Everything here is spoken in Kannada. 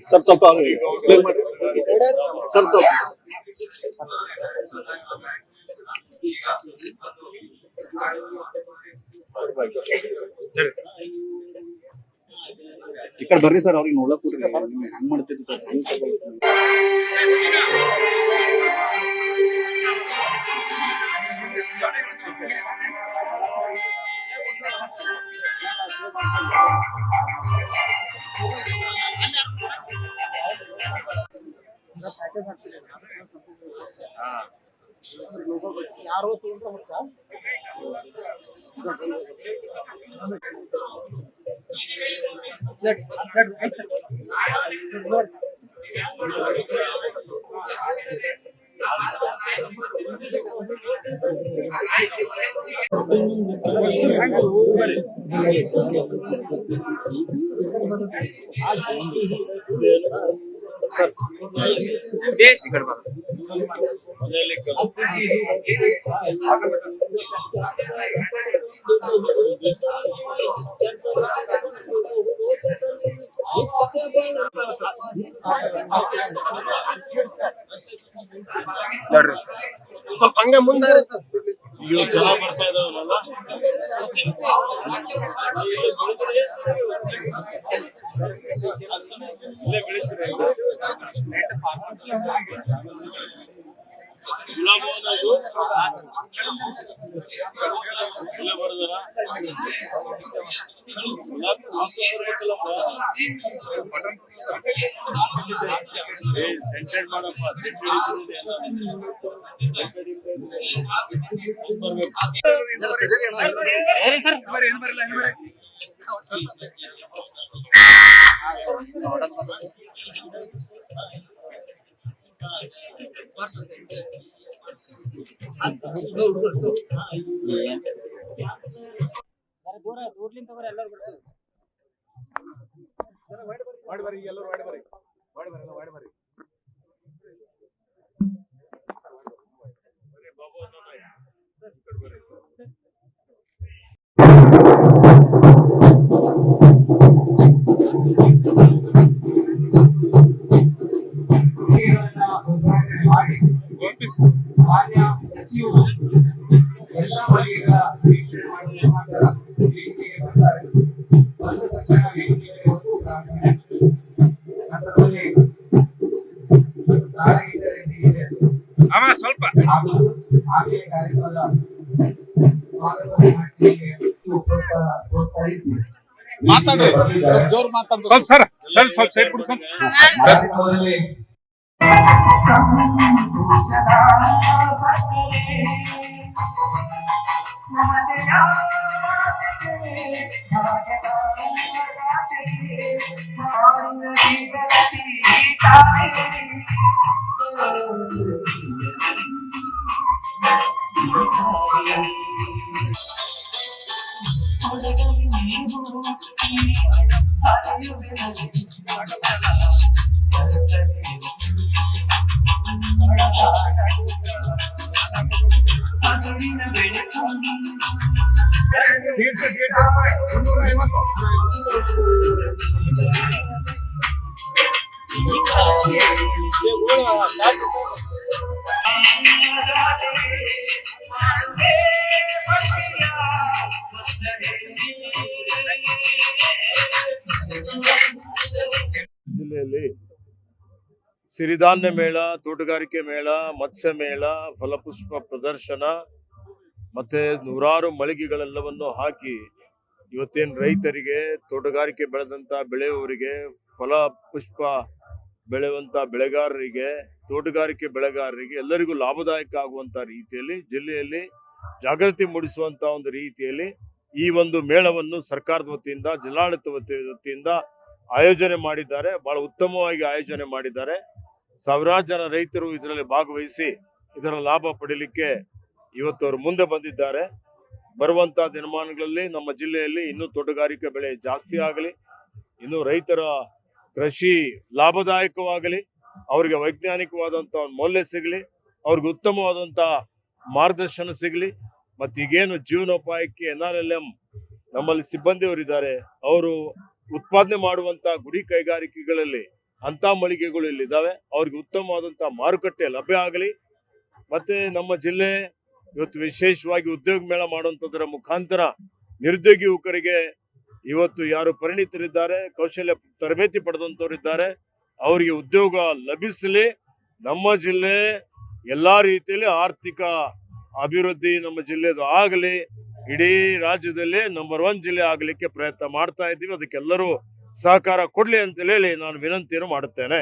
सर ಸ್ವಲ್ಪ ಎಕ್ಸ್ಪ್ಲೇನ್ ಮಾಡಿ ಸರ್ ಸ್ವಲ್ಪ ಈ ಕಡೆ ಬರ್ರಿ ಸರ್ ಅವ್ರಿಗೆ ನೋಡಕ್ ಕೊಡ್ರಿ ಹೆಂಗ್ ಮಾಡ್ತೀರಿ ಸರ್ ಯಾರು देश गड़बड़ ಸ್ವಲ್ಪ ಹಂಗೆ ಮುಂದಾರೆ ಸರ್ ಇವು ಚೆನ್ನಾಗಿ ಬರ್ತಾ ಇದಾವಲ್ಲ ಇಲ್ಲೇ ಬೆಳಿತೀರ ಗುಲಾಬ್ ಅನ್ನೋದು ಇಲ್ಲೇ ಬರೋದಲ್ಲ ಗುಲಾಬ್ ಸೆಂಟೆಡ್ ಮಾಡಪ್ಪ ದೂರ್ಲಿಂದ ತಗೋರಿ ಎಲ್ಲರೂ ಬಿಡ್ತಾರೆ ಮಾಡಿ ಬರ್ರಿ ಎಲ್ಲರೂ ಮಾಡಿ ಬರ್ರಿ ಮಾಡಿ ಬರ್ರಿ ಮಾಡಿ ಬರ್ರಿ ಬಾಬು ಎಲ್ಲ ಬಗೆಗಳ ವೀಕ್ಷಣೆ ಮಾಡಿದ ನಂತರ ವೇದಿಕೆಗೆ ಬರ್ತಾರೆ. ಬಂದ ತಕ್ಷಣ ವೇದಿಕೆಗೆ ಒಂದು ಪ್ರಾರ್ಥನೆ ನಂತರದಲ್ಲಿ ನಾಡಗೀತೆ ಇದೆ ಸ್ವಲ್ಪ ಹಾಗೆ ಕಾರ್ಯಕ್ರಮದ ಸ್ವಾಗತ ಮಾಡಲಿಕ್ಕೆ ಪ್ರೋತ್ಸಾಹಿಸಿ ಮಾತಾಡ್ರಿ ಜೋರ್ ಮಾತಾಡ್ರಿ ಸರ್ ಸ್ವಲ್ಪ ಸೈಡ್ ಕೊಡಿ ಸರ್ ಕಾರ್ಯಕ್ರಮದಲ್ಲಿ ಜಿಲ್ಲೆಯಲ್ಲಿ ಸಿರಿಧಾನ್ಯ ಮೇಳ, ತೋಟಗಾರಿಕೆ ಮೇಳ, ಮತ್ಸ್ಯ ಮೇಳ, ಫಲಪುಷ್ಪ ಪ್ರದರ್ಶನ ಮತ್ತೆ ನೂರಾರು ಮಳಿಗೆಗಳೆಲ್ಲವನ್ನು ಹಾಕಿ ಇವತ್ತೇನು ರೈತರಿಗೆ, ತೋಟಗಾರಿಕೆ ಬೆಳೆದಂತ ಬೆಳೆಯುವವರಿಗೆ, ಫಲ ಪುಷ್ಪ ಬೆಳೆಯುವಂತ ಬೆಳೆಗಾರರಿಗೆ, ತೋಟಗಾರಿಕೆ ಬೆಳೆಗಾರರಿಗೆ ಎಲ್ಲರಿಗೂ ಲಾಭದಾಯಕ ಆಗುವಂತ ರೀತಿಯಲ್ಲಿ ಜಿಲ್ಲೆಯಲ್ಲಿ ಜಾಗೃತಿ ಮೂಡಿಸುವಂತ ಒಂದು ರೀತಿಯಲ್ಲಿ ಈ ಒಂದು ಮೇಳವನ್ನು ಸರ್ಕಾರದ ವತಿಯಿಂದ ಜಿಲ್ಲಾಡಳಿತ ವತಿಯಿಂದ ಆಯೋಜನೆ ಮಾಡಿದ್ದಾರೆ. ಬಹಳ ಉತ್ತಮವಾಗಿ ಆಯೋಜನೆ ಮಾಡಿದ್ದಾರೆ. ಸಾವಿರಾರು ಜನ ರೈತರು ಇದರಲ್ಲಿ ಭಾಗವಹಿಸಿ ಇದರ ಲಾಭ ಪಡೀಲಿಕ್ಕೆ ಇವತ್ತು ಅವರು ಮುಂದೆ ಬಂದಿದ್ದಾರೆ. ಬರುವಂತಹ ದಿನಮಾನಗಳಲ್ಲಿ ನಮ್ಮ ಜಿಲ್ಲೆಯಲ್ಲಿ ಇನ್ನೂ ತೋಟಗಾರಿಕೆ ಬೆಳೆ ಜಾಸ್ತಿ ಆಗಲಿ, ಇನ್ನು ರೈತರ ಕೃಷಿ ಲಾಭದಾಯಕವಾಗಲಿ, ಅವರಿಗೆ ವೈಜ್ಞಾನಿಕವಾದಂಥ ಮೌಲ್ಯ ಸಿಗಲಿ, ಅವ್ರಿಗೆ ಉತ್ತಮವಾದಂಥ ಮಾರ್ಗದರ್ಶನ ಸಿಗಲಿ. ಮತ್ತು ಈಗೇನು ಜೀವನೋಪಾಯಕ್ಕೆ NRLM ನಮ್ಮಲ್ಲಿ ಸಿಬ್ಬಂದಿಯವರಿದ್ದಾರೆ, ಅವರು ಉತ್ಪಾದನೆ ಮಾಡುವಂಥ ಗುಡಿ ಕೈಗಾರಿಕೆಗಳಲ್ಲಿ ಅಂಥ ಮಳಿಗೆಗಳು ಇಲ್ಲಿದ್ದಾವೆ, ಅವ್ರಿಗೆ ಉತ್ತಮವಾದಂಥ ಮಾರುಕಟ್ಟೆ ಲಭ್ಯ ಆಗಲಿ. ಮತ್ತು ನಮ್ಮ ಜಿಲ್ಲೆ ಇವತ್ತು ವಿಶೇಷವಾಗಿ ಉದ್ಯೋಗ ಮೇಳ ಮಾಡುವಂಥದ್ರ ಮುಖಾಂತರ ನಿರುದ್ಯೋಗಿ ಯುವಕರಿಗೆ ಇವತ್ತು ಯಾರು ಪರಿಣಿತರಿದ್ದಾರೆ, ಕೌಶಲ್ಯ ತರಬೇತಿ ಪಡೆದಂಥವರಿದ್ದಾರೆ, ಅವರಿಗೆ ಉದ್ಯೋಗ ಲಭಿಸಲಿ. ನಮ್ಮ ಜಿಲ್ಲೆ ಎಲ್ಲಾ ರೀತಿಯಲ್ಲಿ ಆರ್ಥಿಕ ಅಭಿವೃದ್ಧಿ ನಮ್ಮ ಜಿಲ್ಲೆದು ಆಗಲಿ, ಇಡೀ ರಾಜ್ಯದಲ್ಲೇ ನಂಬರ್ 1 ಜಿಲ್ಲೆ ಆಗಲಿಕ್ಕೆ ಪ್ರಯತ್ನ ಮಾಡ್ತಾ ಇದ್ದೀವಿ. ಅದಕ್ಕೆಲ್ಲರೂ ಸಹಕಾರ ಕೊಡ್ಲಿ ಅಂತ ಹೇಳಿ ನಾನು ವಿನಂತಿಯನ್ನು ಮಾಡುತ್ತೇನೆ.